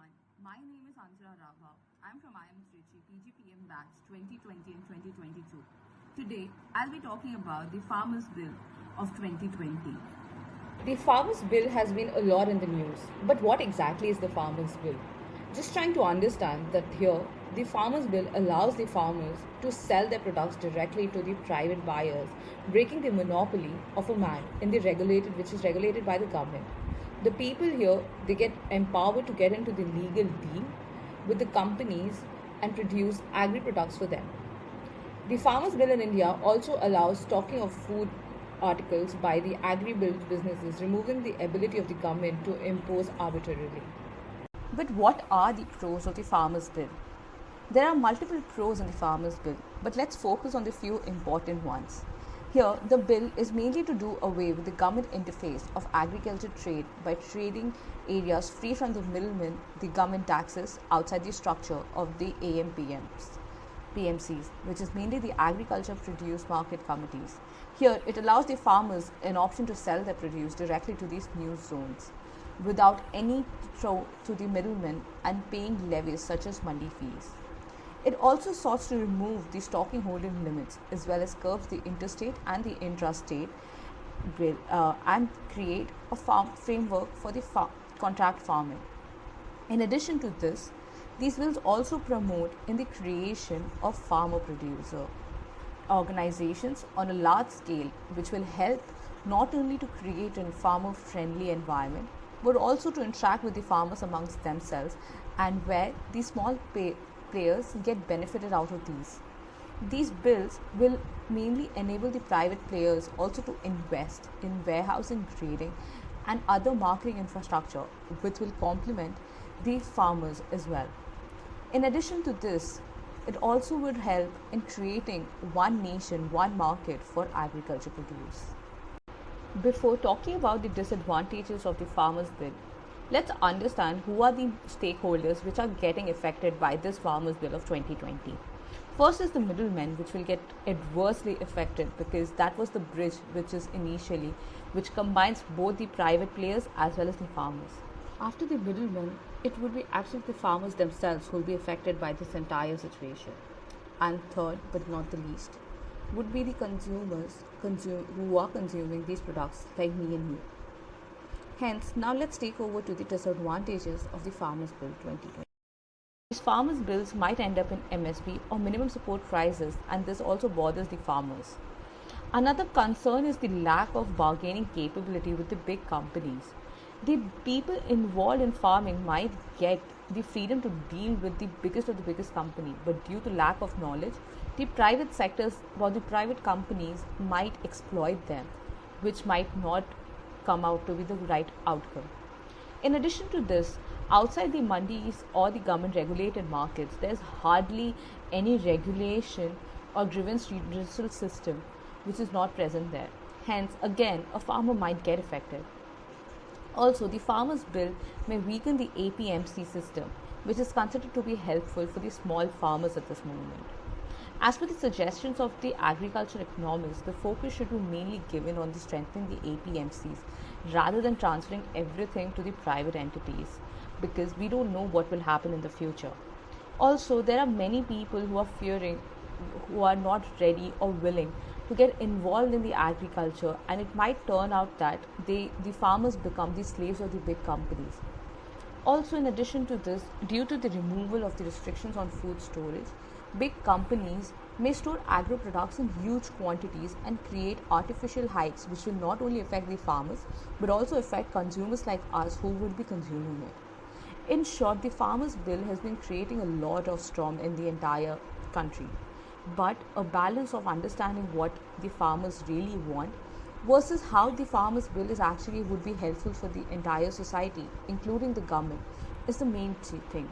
everyone. My name is Anjana Raghav. I'm from IIM Trichy, PGPM batch 2020 and 2022. Today, I'll be talking about the Farmers Bill of 2020. The Farmers Bill has been a lot in the news, but what exactly is the Farmers Bill? Just trying to understand that here, the Farmers Bill allows the farmers to sell their products directly to the private buyers, breaking the monopoly of a man in the regulated, which is regulated by the government. The people here, they get empowered to get into the legal deal with the companies and produce agri products for them. The Farmers Bill in India also allows stocking of food articles by the agri-built businesses, removing the ability of the government to impose arbitrarily. But what are the pros of the Farmers Bill? There are multiple pros in the Farmers Bill, but let's focus on the few important ones. Here, the bill is mainly to do away with the government interface of agriculture trade by trading areas free from the middlemen, the government taxes outside the structure of the AMPMs. PMCs, which is mainly the Agriculture Produce Market Committees. Here, it allows the farmers an option to sell their produce directly to these new zones without any throw to the middlemen and paying levies such as mandi fees. It also sought to remove the stocking holding limits as well as curbs the interstate and the intrastate bill and create a framework for the contract farming. In addition to this, these bills also promote in the creation of farmer producer organizations on a large scale, which will help not only to create a farmer friendly environment but also to interact with the farmers amongst themselves, and where the small players get benefited out of these. These bills will mainly enable the private players also to invest in warehousing, grading, and other marketing infrastructure, which will complement the farmers as well. In addition to this, it also would help in creating one nation, one market for agriculture produce. Before talking about the disadvantages of the Farmers Bill, let's understand who are the stakeholders which are getting affected by this Farmers Bill of 2020. First is the middlemen, which will get adversely affected because that was the bridge which combines both the private players as well as the farmers. After the middlemen, it would be actually the farmers themselves who will be affected by this entire situation. And third, but not the least, would be the consumers who are consuming these products, like me and you. Hence, now let's take over to the disadvantages of the Farmers Bill 2020. These farmers' bills might end up in MSP or minimum support prices, and this also bothers the farmers. Another concern is the lack of bargaining capability with the big companies. The people involved in farming might get the freedom to deal with the biggest of the biggest company, but due to lack of knowledge, the private sectors or the private companies might exploit them, which might not come out to be the right outcome. In addition to this, outside the mandis or the government regulated markets, there's hardly any regulation or grievance redressal system which is not present there. Hence, again, a farmer might get affected. Also, the Farmers Bill may weaken the APMC system, which is considered to be helpful for the small farmers at this moment. As per the suggestions of the agriculture economists, the focus should be mainly given on the strengthening the APMCs rather than transferring everything to the private entities, because we don't know what will happen in the future. Also, there are many people who are fearing, who are not ready or willing to get involved in the agriculture, and it might turn out that the farmers become the slaves of the big companies. Also, in addition to this, due to the removal of the restrictions on food storage, big companies may store agro products in huge quantities and create artificial hikes, which will not only affect the farmers but also affect consumers like us who would be consuming it. In short, the Farmers Bill has been creating a lot of storm in the entire country. But a balance of understanding what the farmers really want versus how the Farmers Bill is actually would be helpful for the entire society, including the government, is the main thing.